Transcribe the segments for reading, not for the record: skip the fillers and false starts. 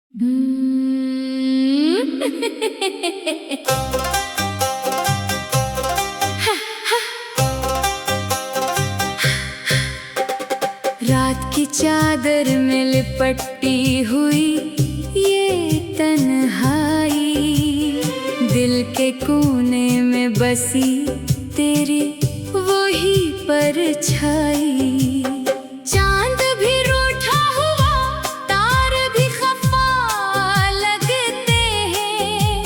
रात की चादर में लिपटी हुई ये तन्हाई, दिल के कोने में बसी तेरी वही परछाई। चांद भी रूठा हुआ, तारे भी खफा लगते हैं,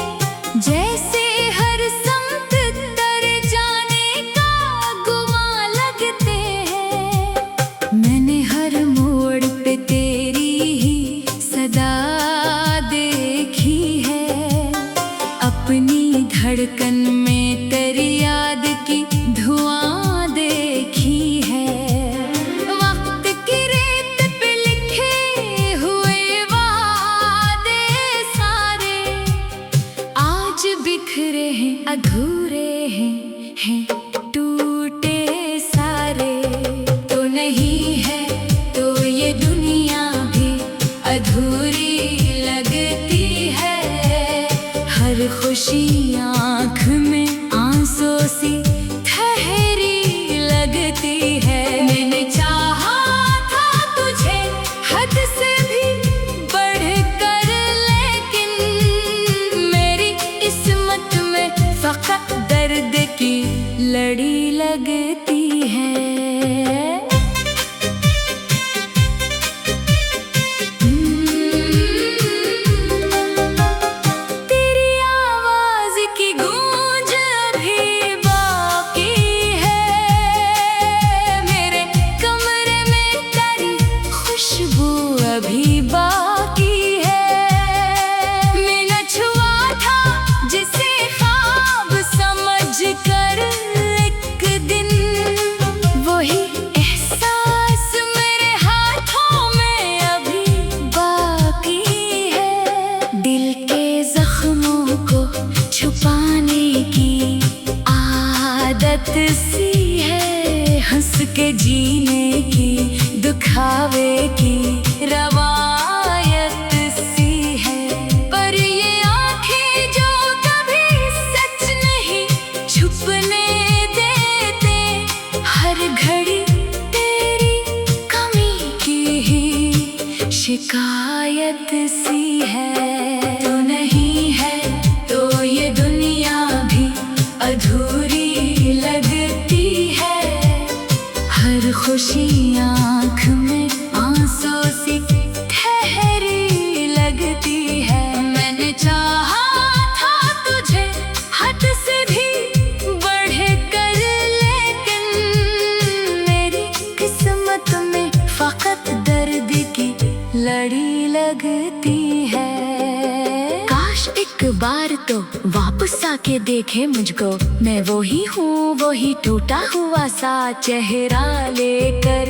जैसे हर समत तर जाने का गुमा लगते हैं। मैंने हर मोड़ पे तेरी ही सदा देखी है, अपनी धड़कन में तेरी याद की धुआं देखी है। वक्त की रेत पे लिखे हुए वादे सारे आज बिखरे हैं, अधूरे हैं टूटे सारे। तो नहीं है तो ये दुनिया भी अधूरी लगती है, हर खुशी आँख में आंसू सी ठहरी लगती है। मैंने चाहा था तुझे हद से भी बढ़कर, लेकिन मेरी किस्मत में फकत दर्द की लड़ी लगती है। अभी बाकी है, मैंने छुआ था जिसे ख्वाब समझकर एक दिन, वही एहसास मेरे हाथों में अभी बाकी है। दिल के जख्मों को छुपाने की आदत सी है, हंस के जीने की दुखावे की रवायत सी है। पर ये आँखें जो कभी सच नहीं छुपने देते, हर घड़ी तेरी कमी की ही शिकायत सी है। तो नहीं है तो ये दुनिया भी अधूरी लगती है, हर खुशी आँख में आंसू सी ठहरी लगती है। मैंने चाहा था तुझे हद से भी बढ़कर, लेकिन मेरी किस्मत में फकत दर्द की लड़ी लगती है। काश एक बार तो वापस आके देखे मुझको, मैं वही हूँ, वही टूटा हुआ सा चेहरा लेकर।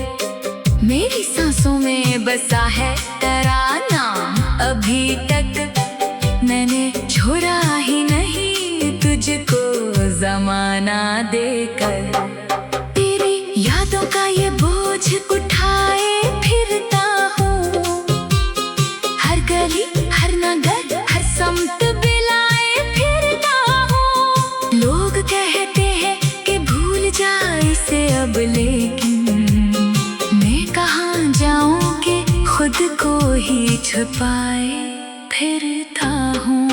मेरी सांसों में बसा है तेरा नाम, अभी तक मैंने छोड़ा ही नहीं तुझको ज़माना देकर। तेरी यादों का ये बोझ उठाए फिरता हूँ, हर गली हर नगर हर समत बिलाए फिरता हूँ। लोग कहते हैं कि भूल जा इसे अब, लेकिन खुद को ही छुपाए फिरता हूँ।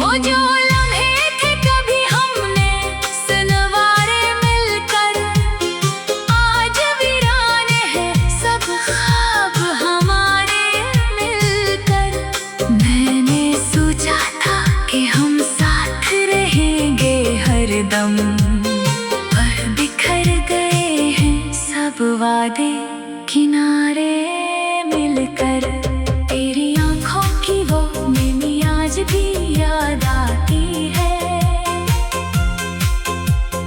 वो जो लम्हे थे कभी हमने सुनवारे मिलकर, आज वीराने हैं सब ख्वाब हमारे मिलकर। मैंने सोचा था कि हम साथ रहेंगे हरदम, पर बिखर गए हैं सब वादे किनारे मिलकर। तेरी आँखों की वो नैनी आज भी याद आती है,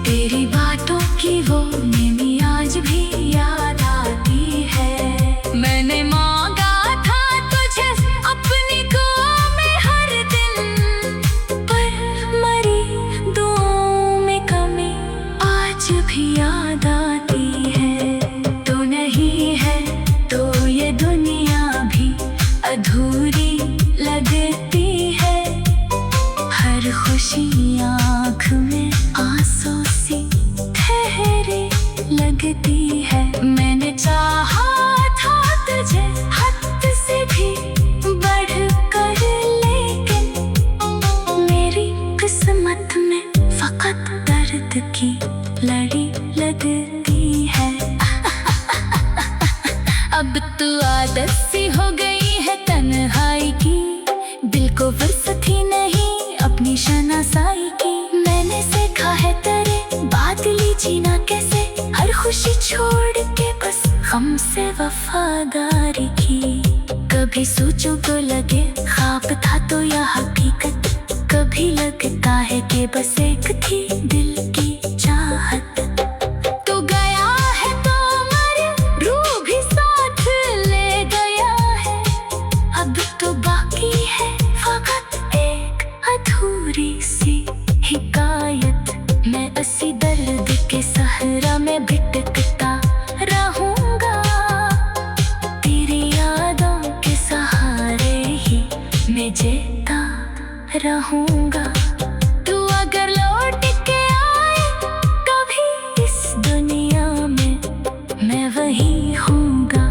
तेरी बातों की वो नैनी आज भी याद आती है। मैंने मांगा था तुझे अपनी दुआ में हर दिन, पर मरी दुआओं में कमी आज भी याद आती है। तो नहीं खुशी आँख में आंसू सी ठहरे लगती है। मैंने चाहा था तुझे हद से भी बढ़ कर, लेकिन मेरी किस्मत में फकत दर्द की लड़ी लगती है। अब तो आदत सी हो गई है तन्हाई की, दिल को फुर्सत ही नहीं अपनी शनासाई की। मैंने सीखा है तेरे बादली जीना कैसे, हर खुशी छोड़ के बस हमसे वफादारी की। कभी सोचो तो लगे ख्वाब था तो या हकीकत, कभी लगता है कि बस एक थी दिल की चाहत। तो गया है तो मर रूह भी साथ ले गया है, अब तो बाकी है फकत एक अधूरी सी हिकायत। मैं इसी दर्द के सहरा में भटकता रहूंगा, तेरी यादों के सहारे ही मैं जीता रहूंगा। तू अगर लौट के आए कभी इस दुनिया में, मैं वही हूँगा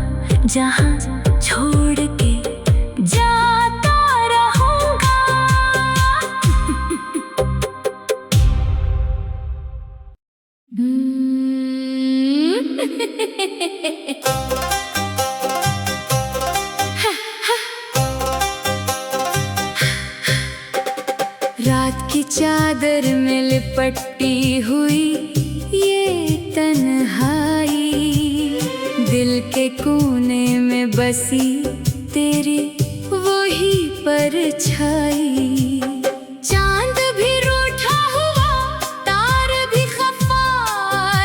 जहाँ छोड़ के जाता रहूंगा। रात की चादर में लिपटी हुई ये तन्हाई, दिल के कोने में बसी तेरी वही परछाई। चांद भी रूठा हुआ, तार भी खफा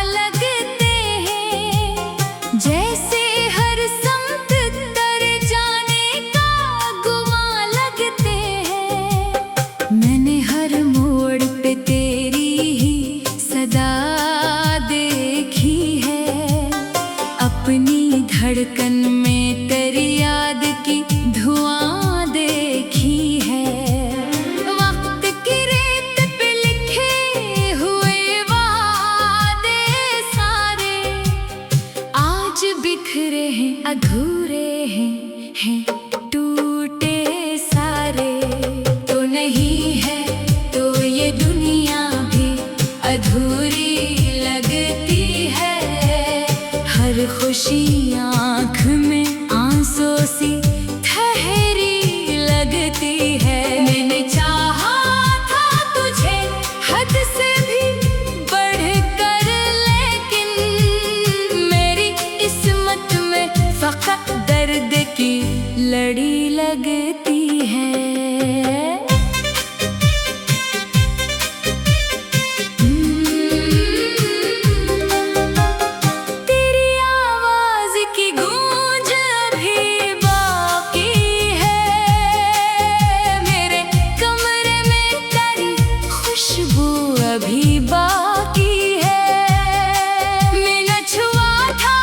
लगते हैं, जैसे हर समत तर जाने का गुमा लगते हैं। मैंने हर मोड़ पे तेरी ही सदा देखी है, अपनी धड़कन में तेरी याद की धुआं देखी है। वक्त की रेत पे लिखे हुए वादे सारे आज बिखरे हैं, अधूरे हैं टूटे सारे। तो नहीं है तो ये दुनिया भी अधूरी लगती है, हर खुशी आँख में आंसू सी ठहरी लगती है। मैंने चाहा था तुझे हद से भी बढ़ कर, लेकिन मेरी किस्मत में फकत दर्द की लड़ी लगती है। अभी बाकी है, मैंने छुआ था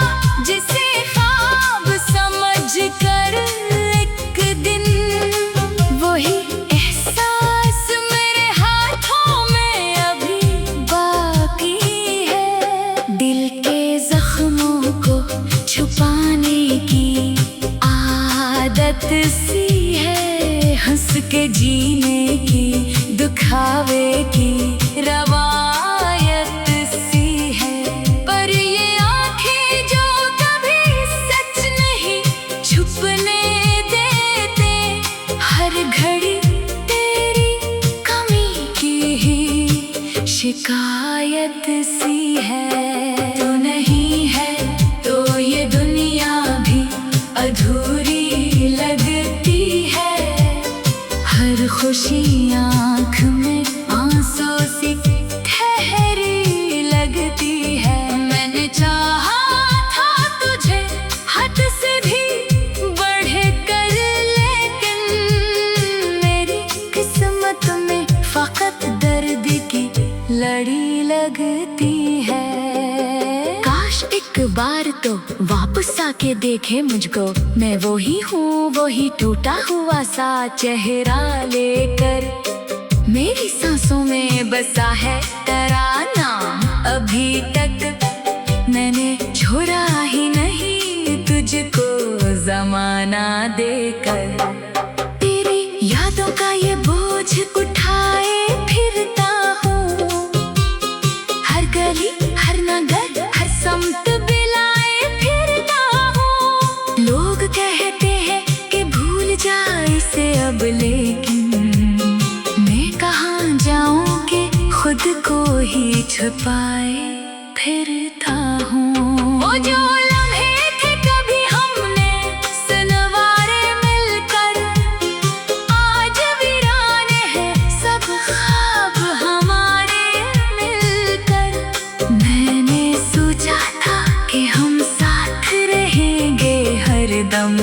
जिसे ख्वाब समझ कर एक दिन, वही एहसास मेरे हाथों में अभी बाकी है। दिल के जख्मों को छुपाने की आदत सी है, हंस के जीने की दुखावे की रवायत सी है। पर ये आंखें जो कभी सच नहीं छुपने देते, हर घड़ी तेरी कमी की ही शिकायत सी है। तो नहीं है तो ये दुनिया भी अधूरी लगती है, हर खुशी आँख में आंसू सी ठहरी लगती है। मैंने चाहा था तुझे हद से भी बढ़ कर, लेकिन मेरी किस्मत में फकत दर्द की लड़ी लगती है। काश एक बार तो वापस आके देखे मुझको, मैं वही हूँ, वही टूटा हुआ सा चेहरा लेकर। मेरी सांसों में बसा है तराना, अभी तक मैंने छोड़ा ही नहीं तुझको ज़माना देकर। तेरी यादों का ये बोझ उठाए फिरता हूँ, हर गली हर नगर हर सम्त बिलाए फिरता हूँ। लोग कहते हैं कि भूल जा इसे अब, लेकिन मैं कहाँ जाऊँ कि खुद को ही छुपाए फिरता हूँ। वो जो लम्हे थे कभी हमने सुनवारे मिलकर, आज वीराने हैं सब ख्वाब हमारे मिलकर। मैंने सोचा था कि हम साथ रहेंगे हरदम,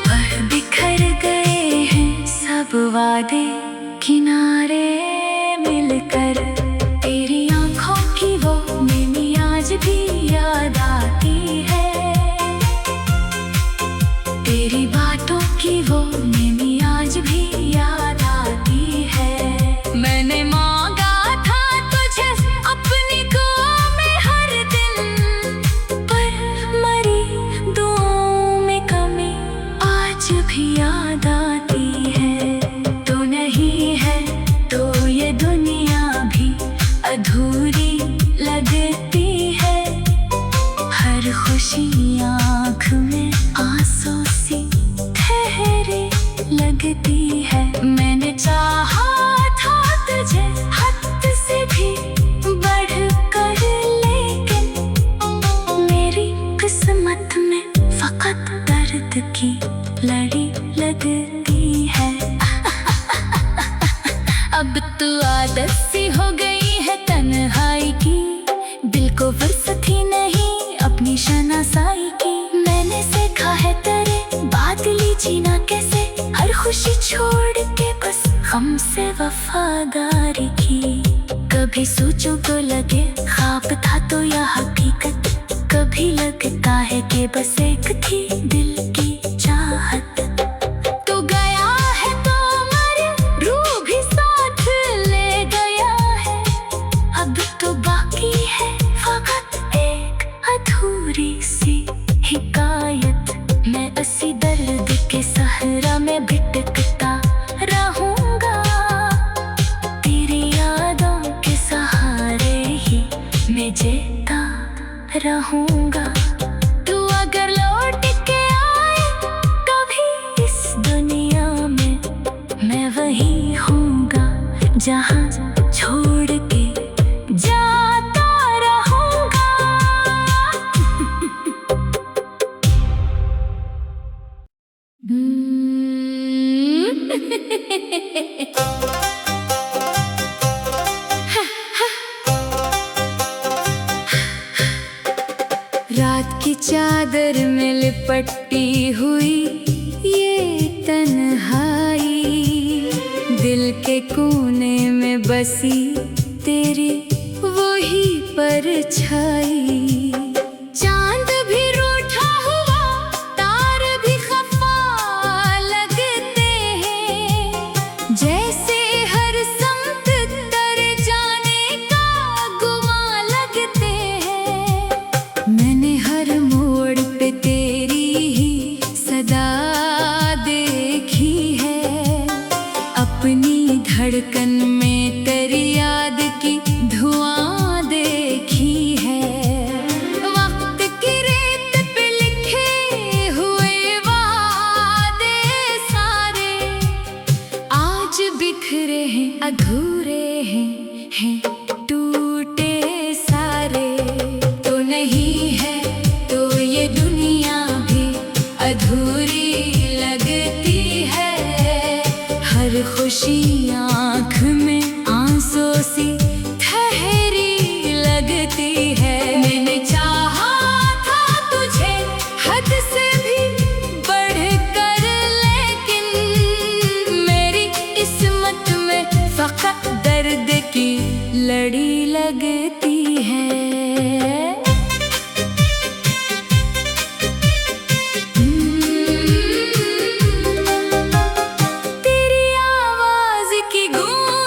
पर बिखर गए हैं सब वादे किनारे मिलकर। तेरी आँखों की वो नैनी आज भी याद आती है, तेरी बातों की वो नैनी आज भी याद आती है। मैंने मांगा था तुझे अपनी गोद में हर दिन, पर मरी दुआओं में कमी आज भी याद आती है। तो नहीं है तो ये दुनिया भी अधूरी लगती है, हर खुशी आँख में आंसू सी ठहरे लगती है। मैंने चाहा था तुझे हद से भी बढ़ कर, लेकिन मेरी किस्मत में फकत दर्द की लड़ी लगती है। अब तो आदत सी हो गई है तन्हाई की, दिल को फुर्सत ही नहीं अपनी शनासाई की। मैंने सीखा है तेरे बादली जीना कैसे, हर खुशी छोड़ के बस गम से वफादारी की। कभी सोचो तो लगे ख्वाब था तो या हकीकत, कभी लगता है कि बस एक थी दिल की चाहत। तो गया है तो मरे रूह भी साथ ले गया है, अब तो बाकी है फकत एक अधूरी सी हिकायत। मैं इसी दर्द के सहरा में भटकता रहूंगा, तेरी यादों के सहारे ही मैं जीता रहूंगा। तू अगर लौट के आए कभी इस दुनिया में, मैं वही होऊंगा जहाँ छोड़ के जाता रहूंगा। रात की चादर में लिपटी हुई ये तन्हाई, दिल के कोने में बसी तेरी वही परछाई। चांद भी रूठा हुआ तार भी खफा लगते हैं, जैसे हर सम्त तर जाने का गुमा लगते हैं। मैंने हर मोड़ पे तेरी ही सदा देखी है, अपनी धड़कन में तेरी याद की धुआं देखी है। वक्त की रेत पे लिखे हुए वादे सारे आज बिखरे हैं अधूरे हैं टूटे सारे। तो नहीं है तो ये दुनिया भी अधूरी लगती है, हर खुशी आँख में आंसू सी ठहरी लगती है। मैंने चाहा था तुझे हद से भी बढ़ कर, लेकिन मेरी किस्मत में फकत दर्द की लड़ी लगती है। तेरी आवाज की गूंज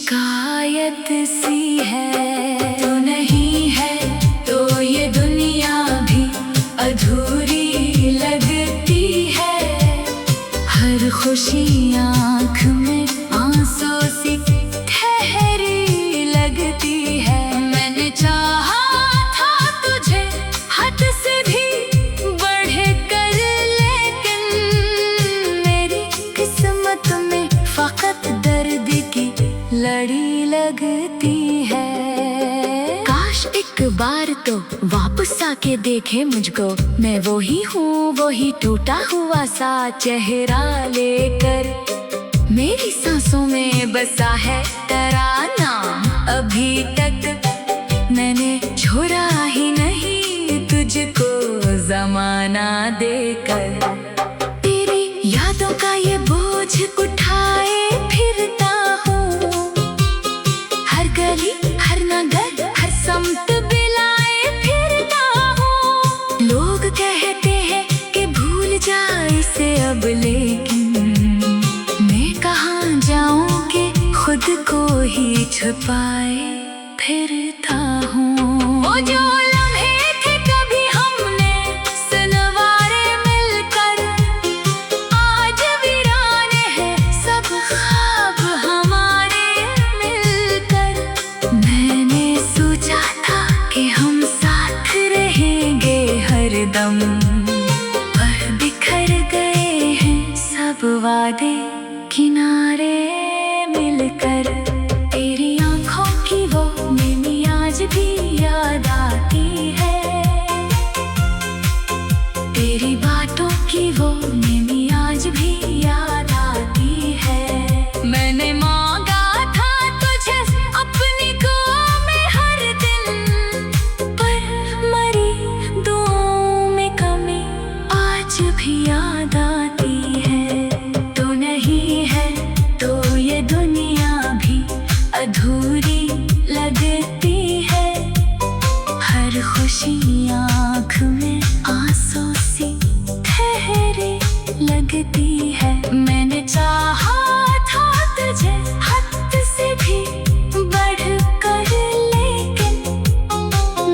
शिकायत सी है। तो नहीं है तो ये दुनिया भी अधूरी लगती है। हर खुशी आँख में आंसू सी ठहरी लगती है। मैंने चाहा था तुझे हद से भी बढ़ कर, लेकिन मेरी किस्मत में फकत दर्द की लड़ी लगती है। काश एक बार तो वापस आके देखे मुझको, मैं वही हूँ, वही टूटा हुआ सा चेहरा लेकर। मेरी सांसों में बसा है तराना, अभी तक मैंने छोड़ा ही नहीं तुझको ज़माना देकर। तेरी यादों का ये बोझ उठाए फिरता हूँ, हर गली हर नगर हर सम्त बिलाए फिरता हूँ। लोग कहते हैं कि भूल जा इसे अब, लेकिन मैं कहाँ जाऊँ कि खुद को ही छुपाए फिरता हूँ। वो जो लम्हे थे कभी हमने सुनवारे मिलकर, आज वीराने हैं सब ख्वाब हमारे मिलकर। मैंने सोचा था कि हम साथ रहेंगे हरदम, पर बिखर गए हैं सब वादे किनारे मिलकर। तेरी आँखों की वो नैनी आज भी याद आती है। तेरी बातों की वो नैनी आज भी याद आती है। मैंने मांगा था तुझे अपनी दुआ में हर दिन, पर मरी दुआओं में कमी आज भी याद आती है। तो नहीं है तो ये दुनिया भी अधूरी लगती है। हर खुशी आँख में आंसू सी ठहरे लगती है। मैंने चाहा था तुझे हद से भी बढ़ कर, लेकिन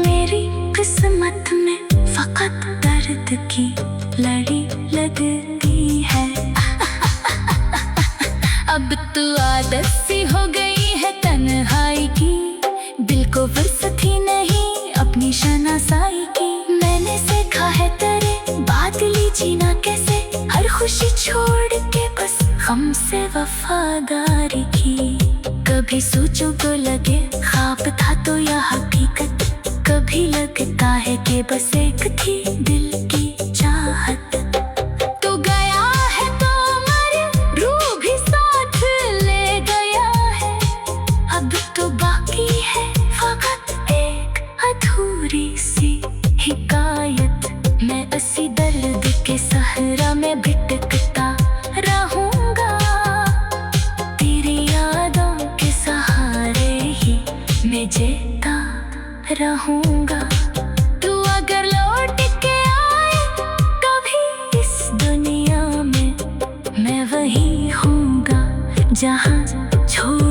मेरी किस्मत में फकत दर्द की लड़ी लगती है। अब तो आदत सी हो गई है तन्हाई की, दिल को फुर्सत ही नहीं अपनी शनासाई की। मैंने सीखा है तेरे बादली जीना कैसे, हर खुशी छोड़ के बस गम से वफादारी की। कभी सोचो तो लगे ख्वाब था तो या हकीकत, कभी लगता है कि बस एक थी दिल की चाहत। तो गया है तो मर रूह भी साथ ले गया है। अब तो बाकी है फकत एक अधूरी सी हिकायत। मैं इसी दर्द के सहरा में भटकता रहूंगा, तेरी यादों के सहारे ही मैं जीता रहूंगा। तू अगर लौट के आए कभी इस दुनिया में, मैं वही हूँगा जहाँ छोड़